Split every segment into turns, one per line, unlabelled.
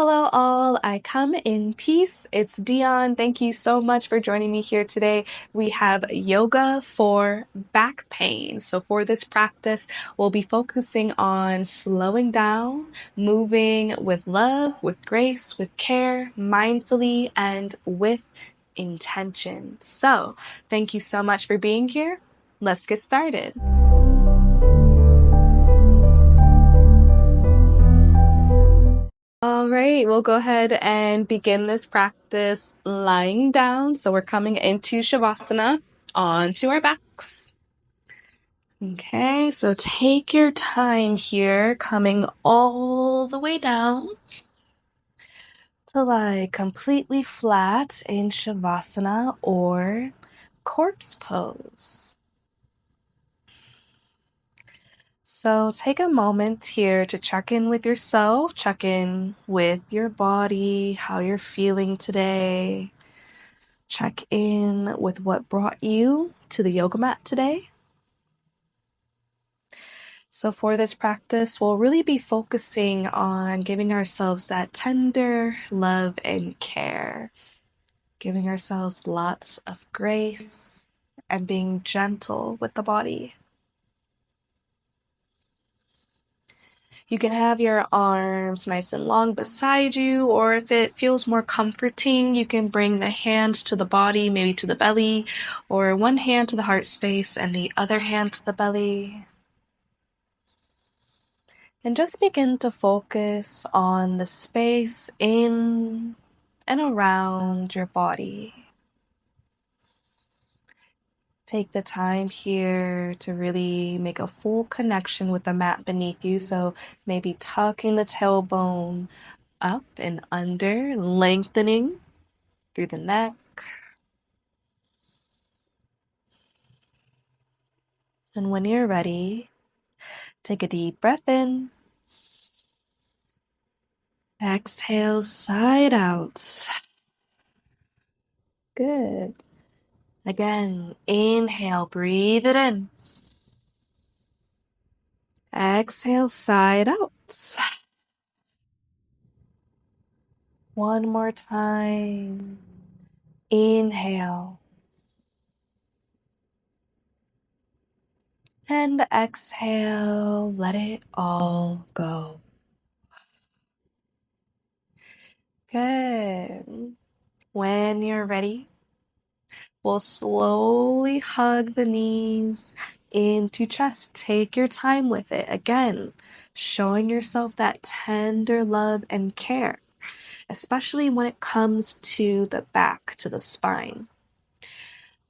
Hello, all. I come in peace. It's Dionne. Thank you so much for joining me here today. We have yoga for back pain. So, for this practice, we'll be focusing on slowing down, moving with love, with grace, with care, mindfully, and with intention. So, thank you so much for being here. Let's get started. All right, we'll go ahead and begin this practice lying down. So we're coming into Shavasana onto our backs. Okay, so take your time here, coming all the way down to lie completely flat in Shavasana or corpse pose. So take a moment here to check in with yourself, check in with your body, how you're feeling today. Check in with what brought you to the yoga mat today. So for this practice, we'll really be focusing on giving ourselves that tender love and care, giving ourselves lots of grace and being gentle with the body. You can have your arms nice and long beside you, or if it feels more comforting, you can bring the hands to the body, maybe to the belly, or one hand to the heart space and the other hand to the belly. And just begin to focus on the space in and around your body. Take the time here to really make a full connection with the mat beneath you. So maybe tucking the tailbone up and under, lengthening through the neck. And when you're ready, take a deep breath in. Exhale, side out. Good. Again, inhale, breathe it in. Exhale, side out. One more time. Inhale. And exhale, let it all go. Good. When you're ready, we'll slowly hug the knees into chest. Take your time with it. Again, showing yourself that tender love and care, especially when it comes to the back, to the spine.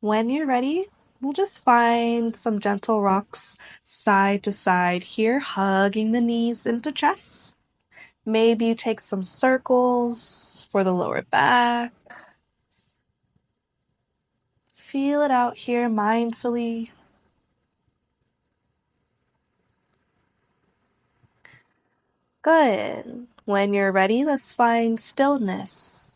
When you're ready, we'll just find some gentle rocks side to side here, hugging the knees into chest. Maybe you take some circles for the lower back. Feel it out here mindfully. Good. When you're ready, let's find stillness.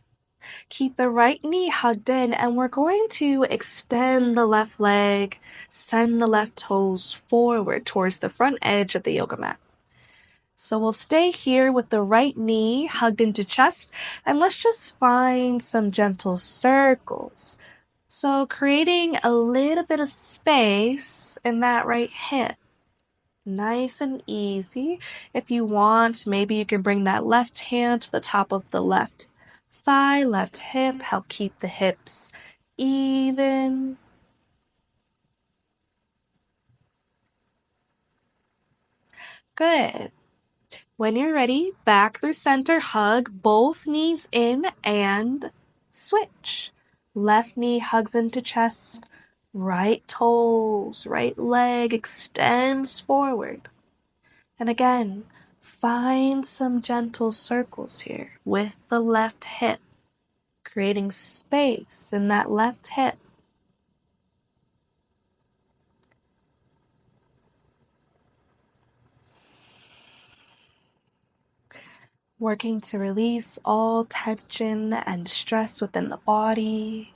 Keep the right knee hugged in, and we're going to extend the left leg, send the left toes forward towards the front edge of the yoga mat. So we'll stay here with the right knee hugged into chest, and let's just find some gentle circles. So creating a little bit of space in that right hip. Nice and easy. If you want, maybe you can bring that left hand to the top of the left thigh, left hip, help keep the hips even. Good. When you're ready, back through center, hug both knees in and switch. Left knee hugs into chest, right toes, right leg extends forward. And again, find some gentle circles here with the left hip, creating space in that left hip. Working to release all tension and stress within the body.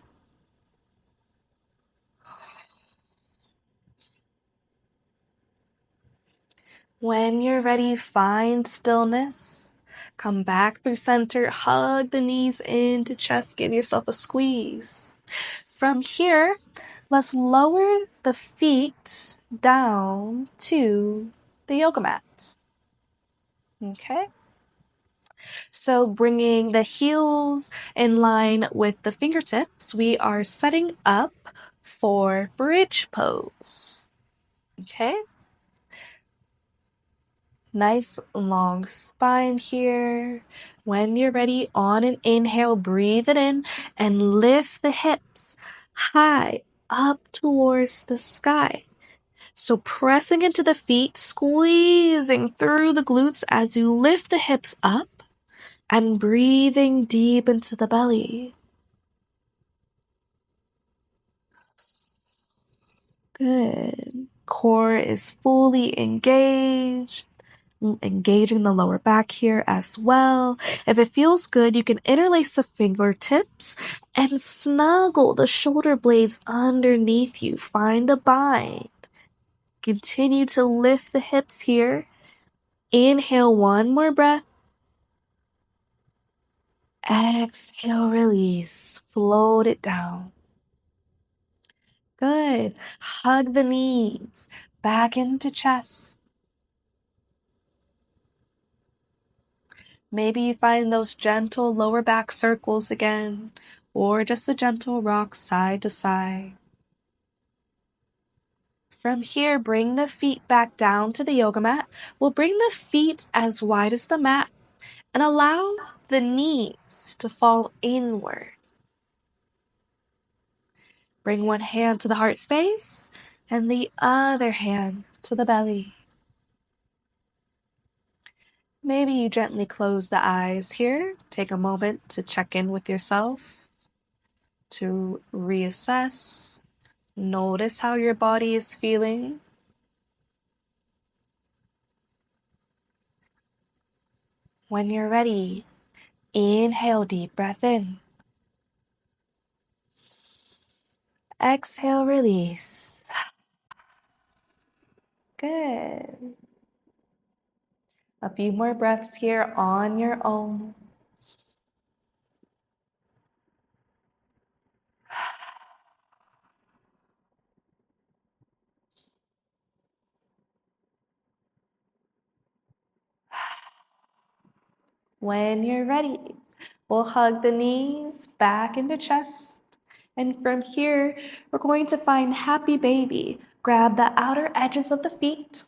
When you're ready, find stillness. Come back through center, hug the knees into chest, give yourself a squeeze. From here, let's lower the feet down to the yoga mat. Okay? So bringing the heels in line with the fingertips, we are setting up for bridge pose. Okay? Nice long spine here. When you're ready, on an inhale, breathe it in and lift the hips high up towards the sky. So pressing into the feet, squeezing through the glutes as you lift the hips up and breathing deep into the belly. Good. Core is fully engaged. Engaging the lower back here as well. If it feels good, you can interlace the fingertips and snuggle the shoulder blades underneath you. Find a bind. Continue to lift the hips here. Inhale, one more breath. Exhale, release. Float it down. Good. Hug the knees back into chest. Maybe you find those gentle lower back circles again, or just a gentle rock side to side. From here, bring the feet back down to the yoga mat. We'll bring the feet as wide as the mat and allow the knees to fall inward. Bring one hand to the heart space and the other hand to the belly. Maybe you gently close the eyes here. Take a moment to check in with yourself, to reassess. Notice how your body is feeling. When you're ready, inhale, deep breath in. Exhale, release. Good. A few more breaths here on your own. When you're ready, we'll hug the knees back into chest. And from here, we're going to find happy baby. Grab the outer edges of the feet.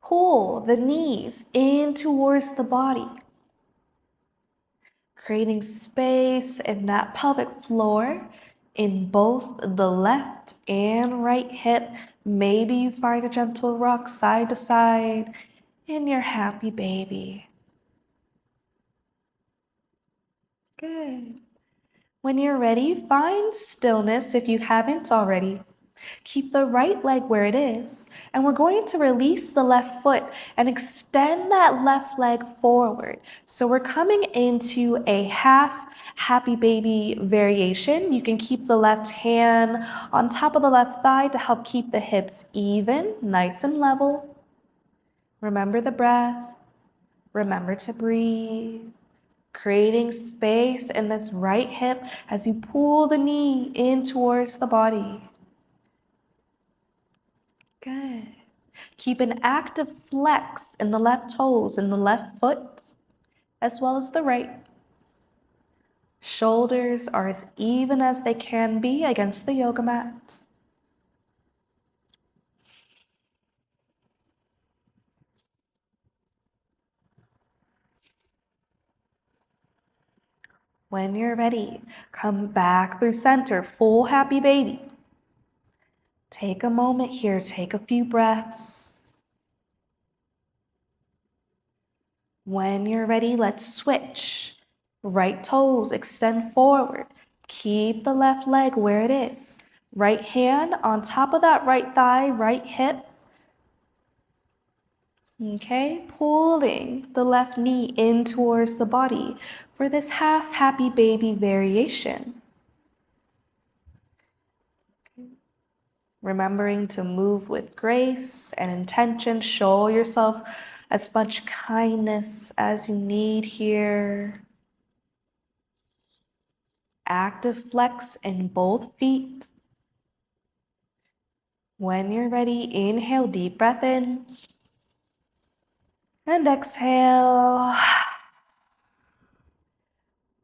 Pull the knees in towards the body, creating space in that pelvic floor in both the left and right hip. Maybe you find a gentle rock side to side in your happy baby. Good. When you're ready, find stillness if you haven't already. Keep the right leg where it is, and we're going to release the left foot and extend that left leg forward. So we're coming into a half happy baby variation. You can keep the left hand on top of the left thigh to help keep the hips even, nice and level. Remember the breath. Remember to breathe. Creating space in this right hip as you pull the knee in towards the body. Good. Keep an active flex in the left toes and the left foot, as well as the right. Shoulders are as even as they can be against the yoga mat. When you're ready, come back through center, full happy baby. Take a moment here, take a few breaths. When you're ready, let's switch. Right toes extend forward. Keep the left leg where it is. Right hand on top of that right thigh, right hip. Okay, pulling the left knee in towards the body for this half happy baby variation. Remembering to move with grace and intention, show yourself as much kindness as you need here. Active flex in both feet. When you're ready, inhale, deep breath in. And exhale.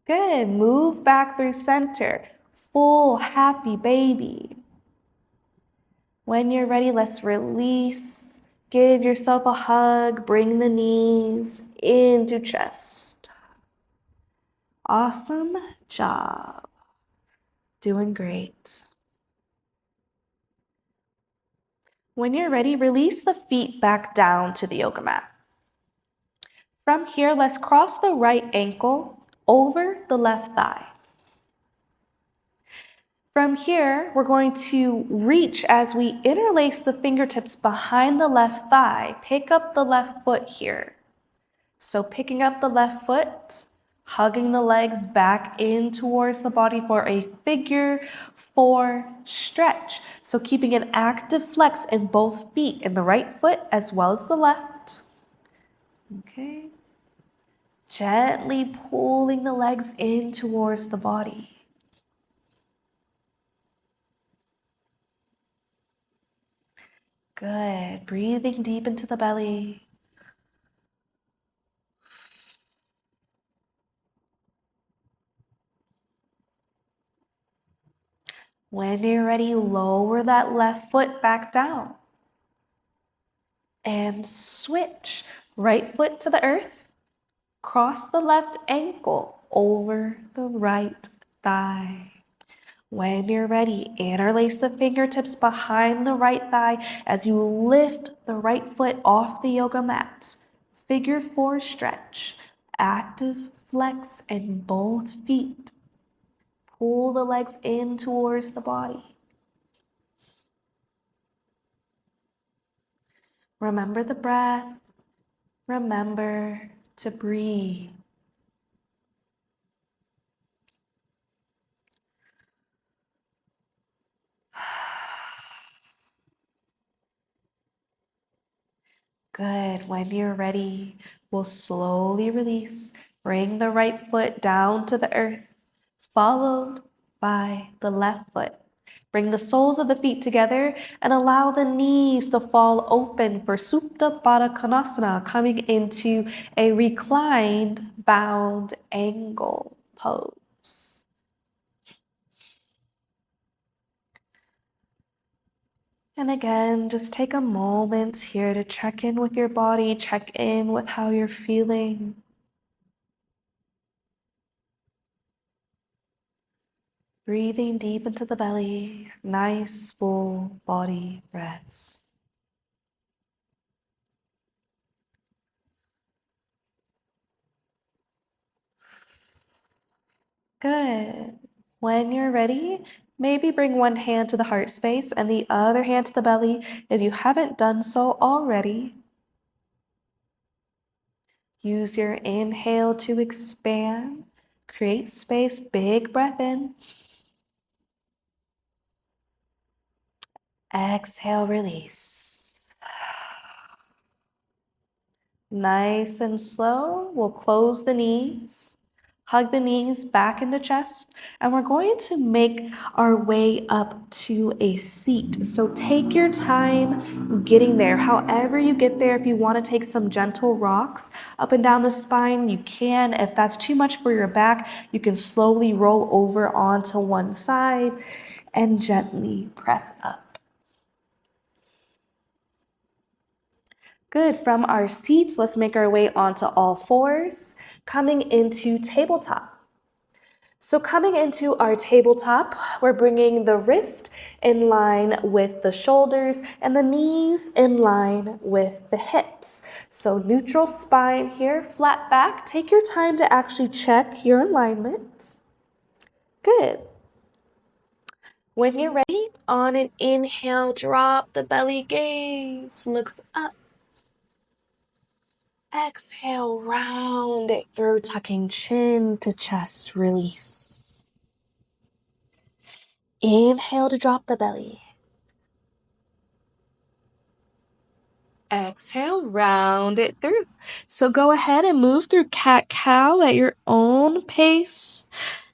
Good. Move back through center. Full happy baby. When you're ready, let's release. Give yourself a hug. Bring the knees into chest. Awesome job. Doing great. When you're ready, release the feet back down to the yoga mat. From here, let's cross the right ankle over the left thigh. From here, we're going to reach as we interlace the fingertips behind the left thigh. Pick up the left foot here. So picking up the left foot, hugging the legs back in towards the body for a figure 4 stretch. So keeping an active flex in both feet, in the right foot as well as the left. Okay. Gently pulling the legs in towards the body. Good. Breathing deep into the belly. When you're ready, lower that left foot back down. And switch. Right foot to the earth. Cross the left ankle over the right thigh. When you're ready, interlace the fingertips behind the right thigh as you lift the right foot off the yoga mat. Figure 4 stretch. Active flex in both feet. Pull the legs in towards the body. Remember the breath. Remember to breathe. Good. When you're ready, we'll slowly release. Bring the right foot down to the earth, followed by the left foot. Bring the soles of the feet together and allow the knees to fall open for Supta Baddha Konasana, coming into a reclined bound angle pose. And again, just take a moment here to check in with your body, check in with how you're feeling. Breathing deep into the belly, nice full body breaths. Good. When you're ready, maybe bring one hand to the heart space and the other hand to the belly if you haven't done so already. Use your inhale to expand. Create space, big breath in. Exhale, release. Nice and slow, we'll close the knees. Hug the knees back into chest, and we're going to make our way up to a seat. So take your time getting there. However you get there, if you want to take some gentle rocks up and down the spine, you can. If that's too much for your back, you can slowly roll over onto one side and gently press up. Good. From our seats, let's make our way onto all fours, coming into tabletop. So coming into our tabletop, we're bringing the wrist in line with the shoulders and the knees in line with the hips. So neutral spine here, flat back. Take your time to actually check your alignment. Good. When you're ready, on an inhale, drop the belly, gaze, looks up. Exhale, round it through, tucking chin to chest, release. Inhale to drop the belly. Exhale, round it through. So go ahead and move through cat-cow at your own pace,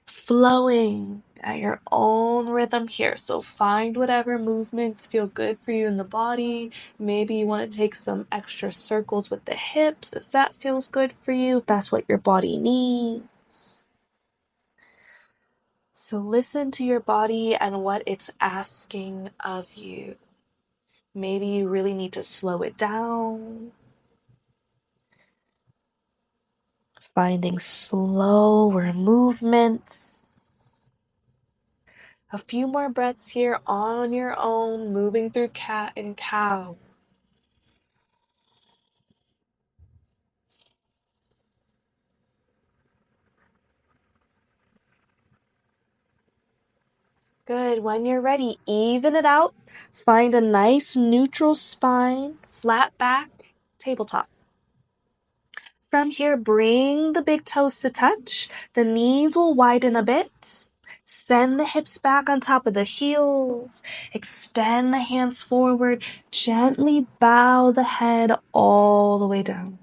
flowing at your own rhythm here. So find whatever movements feel good for you in the body. Maybe you want to take some extra circles with the hips if that feels good for you, if that's what your body needs. So listen to your body and what it's asking of you. Maybe you really need to slow it down. Finding slower movements. A few more breaths here on your own, moving through cat and cow. Good. When you're ready, even it out. Find a nice neutral spine, flat back, tabletop. From here, bring the big toes to touch. The knees will widen a bit. Send the hips back on top of the heels. Extend the hands forward. Gently bow the head all the way down.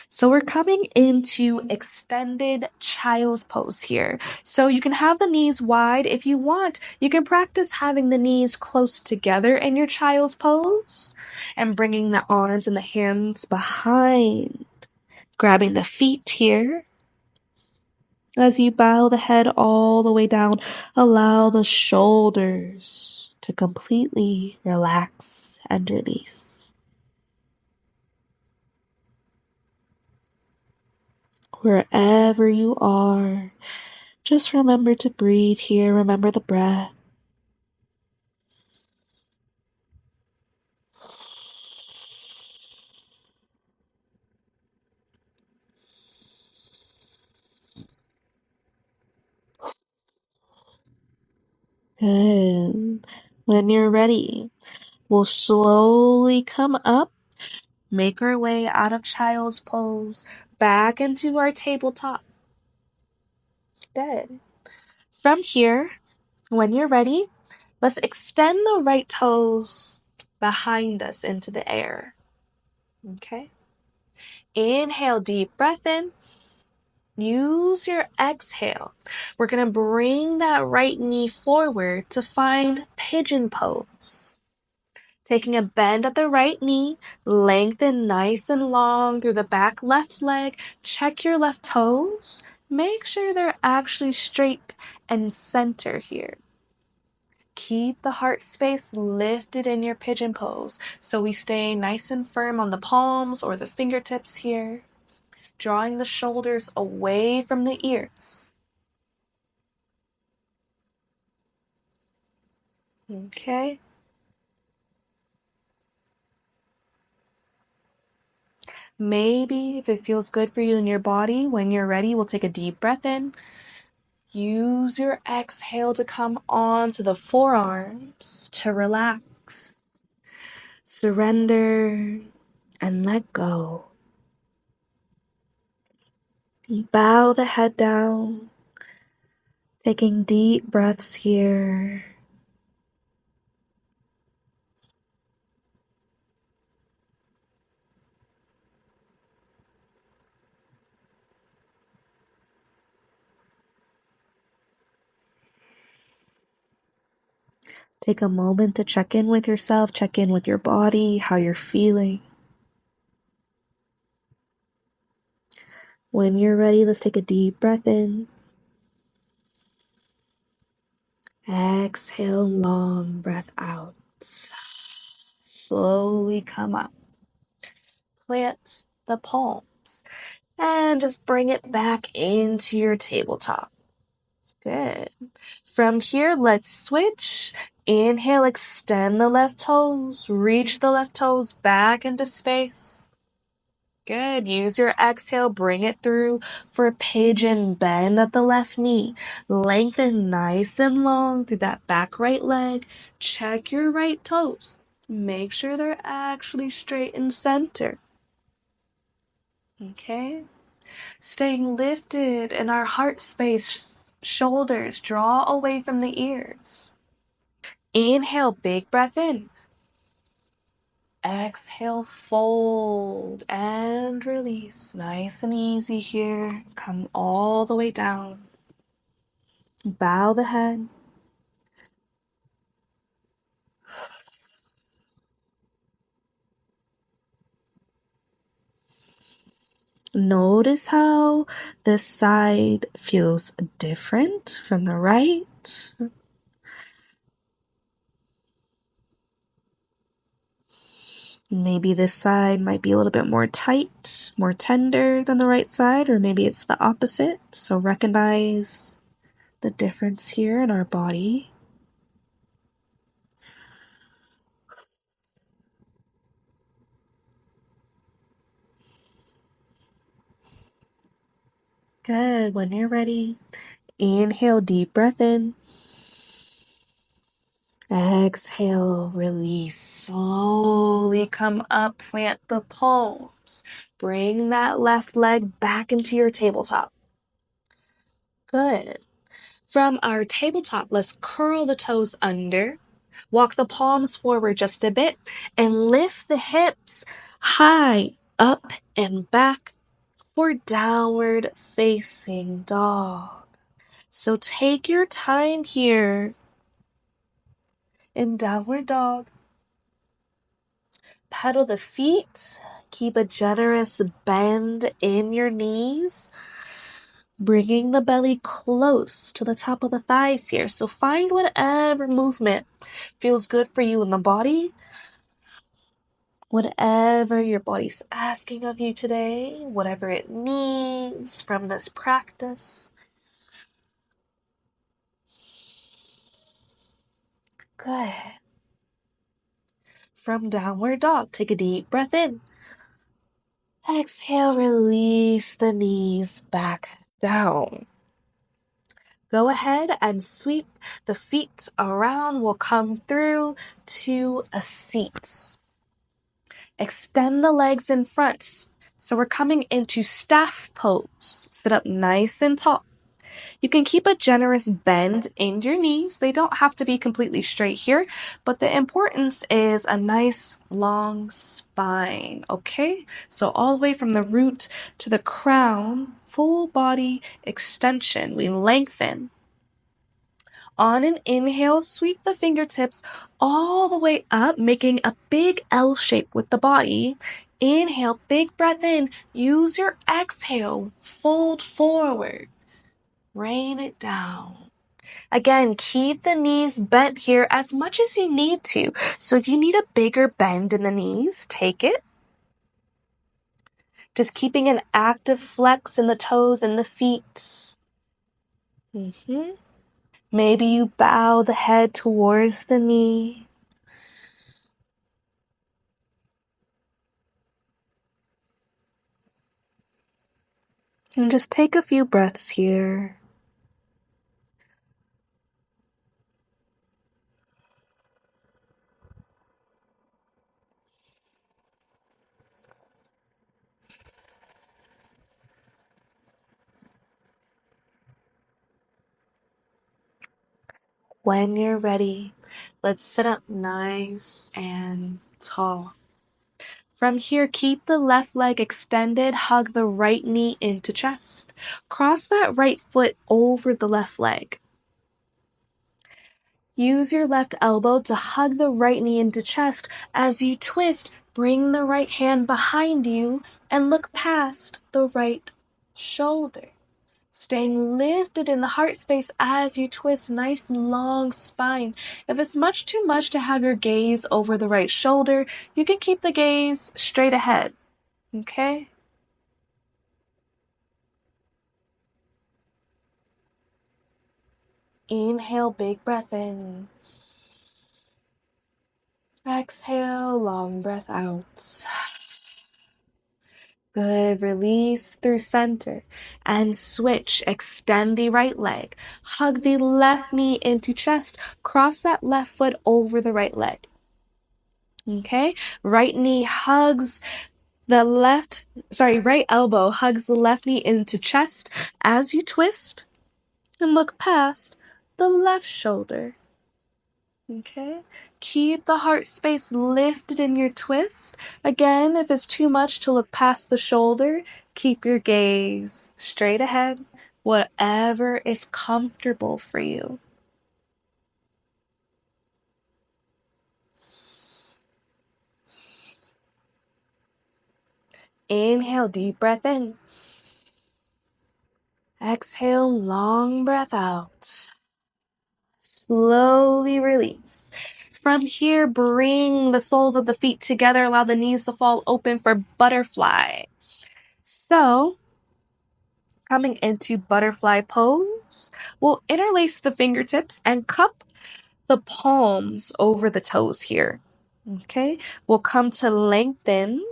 So we're coming into extended child's pose here. So you can have the knees wide. If you want, you can practice having the knees close together in your child's pose and bringing the arms and the hands behind. Grabbing the feet here. As you bow the head all the way down, allow the shoulders to completely relax and release. Wherever you are, just remember to breathe here. Remember the breath. Good. When you're ready, we'll slowly come up, make our way out of child's pose, back into our tabletop. Good. From here, when you're ready, let's extend the right toes behind us into the air. Okay? Inhale, deep breath in. Use your exhale. We're going to bring that right knee forward to find pigeon pose. Taking a bend at the right knee, lengthen nice and long through the back left leg. Check your left toes. Make sure they're actually straight and center here. Keep the heart space lifted in your pigeon pose so we stay nice and firm on the palms or the fingertips here, drawing the shoulders away from the ears. Okay. Maybe if it feels good for you in your body, when you're ready, we'll take a deep breath in. Use your exhale to come onto the forearms to relax. Surrender and let go. Bow the head down, taking deep breaths here. Take a moment to check in with yourself, check in with your body, how you're feeling. When you're ready, let's take a deep breath in. Exhale, long breath out. Slowly come up. Plant the palms and just bring it back into your tabletop. Good. From here, let's switch. Inhale, extend the left toes. Reach the left toes back into space. Good. Use your exhale. Bring it through for a pigeon bend at the left knee. Lengthen nice and long through that back right leg. Check your right toes. Make sure they're actually straight and center. Okay. Staying lifted in our heart space, shoulders draw away from the ears. Inhale, big breath in. Exhale, fold and release. Nice and easy here. Come all the way down. Bow the head. Notice how this side feels different from the right. Maybe this side might be a little bit more tight, more tender than the right side, or maybe it's the opposite. So recognize the difference here in our body. Good. When you're ready, inhale, deep breath in. Exhale, release. Slowly come up, plant the palms. Bring that left leg back into your tabletop. Good. From our tabletop, let's curl the toes under. Walk the palms forward just a bit and lift the hips high up and back for downward facing dog. So take your time here in downward dog. Pedal the feet. Keep a generous bend in your knees. Bringing the belly close to the top of the thighs here. So find whatever movement feels good for you in the body. Whatever your body's asking of you today, whatever it needs from this practice. Good. From downward dog, take a deep breath in. Exhale, release the knees back down. Go ahead and sweep the feet around. We'll come through to a seat. Extend the legs in front. So we're coming into staff pose. Sit up nice and tall. You can keep a generous bend in your knees. They don't have to be completely straight here, but the importance is a nice long spine, okay? So all the way from the root to the crown, full body extension. We lengthen. On an inhale, sweep the fingertips all the way up, making a big L shape with the body. Inhale, big breath in. Use your exhale, fold forward. Rain it down. Again, keep the knees bent here as much as you need to. So if you need a bigger bend in the knees, take it. Just keeping an active flex in the toes and the feet. Maybe you bow the head towards the knee. And just take a few breaths here. When you're ready, let's sit up nice and tall. From here, keep the left leg extended, hug the right knee into chest. Cross that right foot over the left leg. Use your left elbow to hug the right knee into chest. As you twist, bring the right hand behind you and look past the right shoulder. Staying lifted in the heart space as you twist, nice long spine. If it's much too much to have your gaze over the right shoulder, you can keep the gaze straight ahead, okay? Inhale, big breath in. Exhale, long breath out. Good. Release through center and switch. Extend the right leg. Hug the left knee into chest. Cross that left foot over the right leg. Okay? Right elbow hugs the left knee into chest as you twist and look past the left shoulder. Okay. Keep the heart space lifted in your twist. Again, if it's too much to look past the shoulder, keep your gaze straight ahead, whatever is comfortable for you. Inhale, deep breath in. Exhale, long breath out. Slowly release. From here, bring the soles of the feet together. Allow the knees to fall open for butterfly. So, coming into butterfly pose, we'll interlace the fingertips and cup the palms over the toes here. Okay, we'll come to lengthen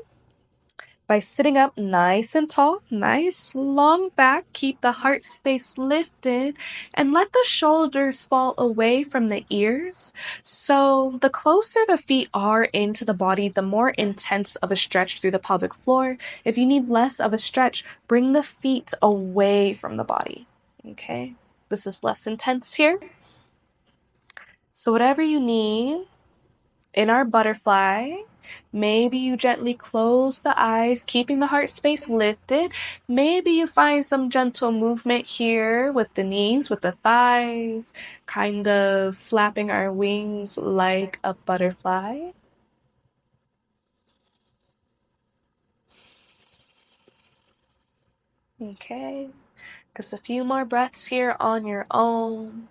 by sitting up nice and tall, nice long back, keep the heart space lifted, and let the shoulders fall away from the ears. So the closer the feet are into the body, the more intense of a stretch through the pelvic floor. If you need less of a stretch, bring the feet away from the body. Okay, this is less intense here. So whatever you need. In our butterfly, maybe you gently close the eyes, keeping the heart space lifted. Maybe you find some gentle movement here with the knees, with the thighs, kind of flapping our wings like a butterfly. Okay, just a few more breaths here on your own.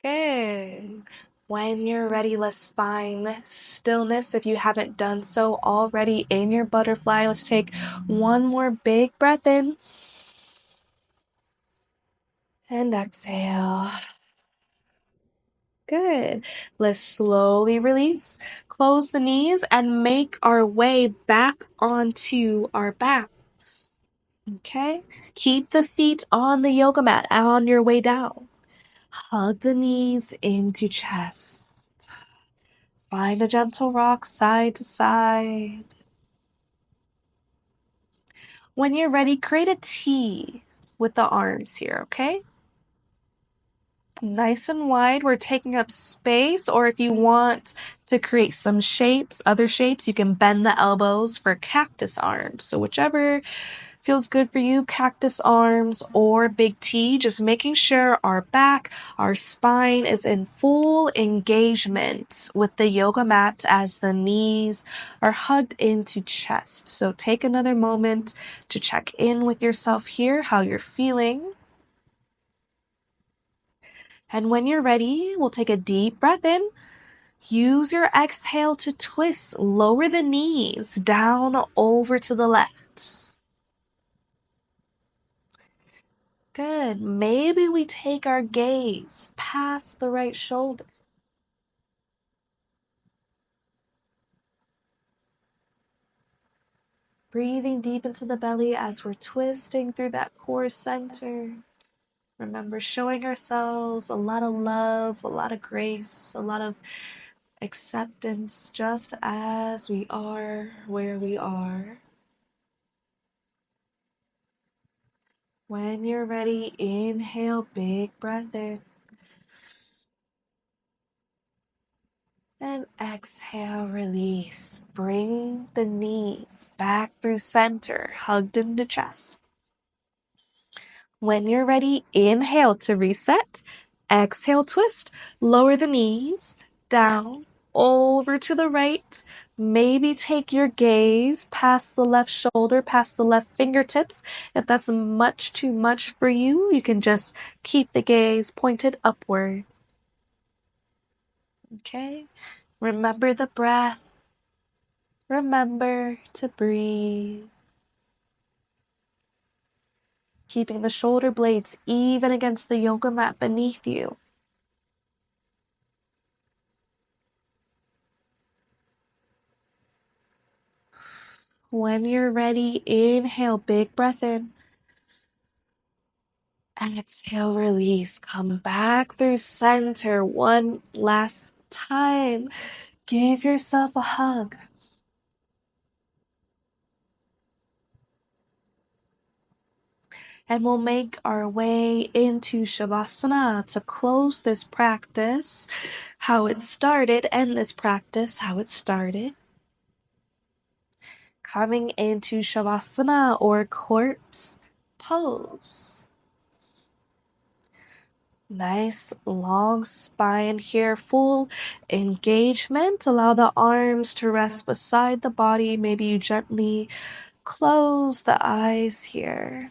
Good. When you're ready, let's find stillness. If you haven't done so already in your butterfly, let's take one more big breath in and exhale. Good. Let's slowly release, close the knees, and make our way back onto our backs. Okay? Keep the feet on the yoga mat on your way down. Hug the knees into chest. Find a gentle rock side to side. When you're ready, create a T with the arms here, okay? Nice and wide. We're taking up space, or if you want to create some shapes, other shapes, you can bend the elbows for cactus arms. So whichever feels good for you, cactus arms or big T, just making sure our back, our spine is in full engagement with the yoga mat as the knees are hugged into chest. So take another moment to check in with yourself here, how you're feeling. And when you're ready, we'll take a deep breath in. Use your exhale to twist. Lower the knees down over to the left. Good. Maybe we take our gaze past the right shoulder. Breathing deep into the belly as we're twisting through that core center. Remember, showing ourselves a lot of love, a lot of grace, a lot of acceptance, just as we are where we are. When you're ready, inhale, big breath in. And exhale, release. Bring the knees back through center, hugged into chest. When you're ready, inhale to reset. Exhale, twist. Lower the knees, down, over to the right. Maybe take your gaze past the left shoulder, past the left fingertips. If that's much too much for you, you can just keep the gaze pointed upward. Okay? Remember the breath. Remember to breathe. Keeping the shoulder blades even against the yoga mat beneath you. When you're ready, inhale, big breath in. Exhale, release. Come back through center one last time. Give yourself a hug. And we'll make our way into Shavasana to close this practice how it started, end this practice how it started. Coming into Shavasana or corpse pose. Nice long spine here, full engagement. Allow the arms to rest beside the body. Maybe you gently close the eyes here.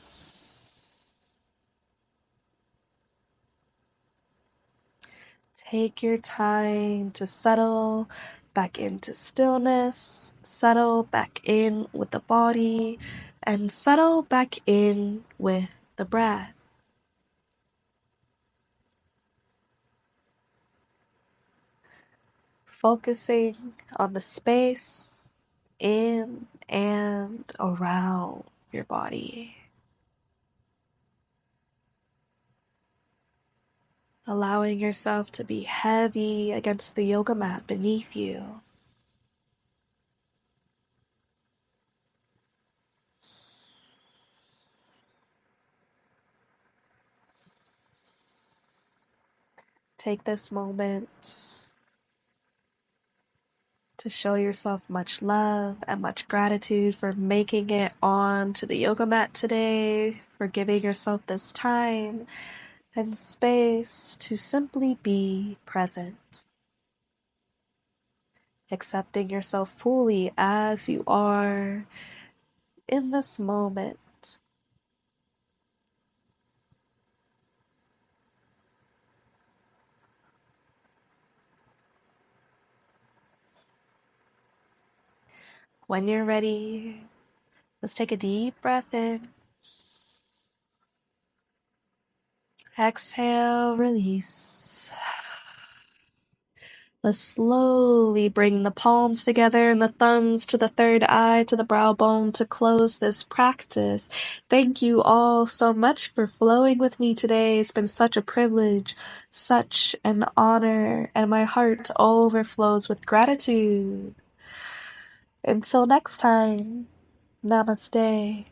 Take your time to settle back into stillness, settle back in with the body, and settle back in with the breath. Focusing on the space in and around your body. Allowing yourself to be heavy against the yoga mat beneath you. Take this moment to show yourself much love and much gratitude for making it on to the yoga mat today, for giving yourself this time and space to simply be present. Accepting yourself fully as you are in this moment. When you're ready, let's take a deep breath in. Exhale, release. Let's slowly bring the palms together and the thumbs to the third eye, to the brow bone to close this practice. Thank you all so much for flowing with me today. It's been such a privilege, such an honor, and my heart overflows with gratitude. Until next time, namaste.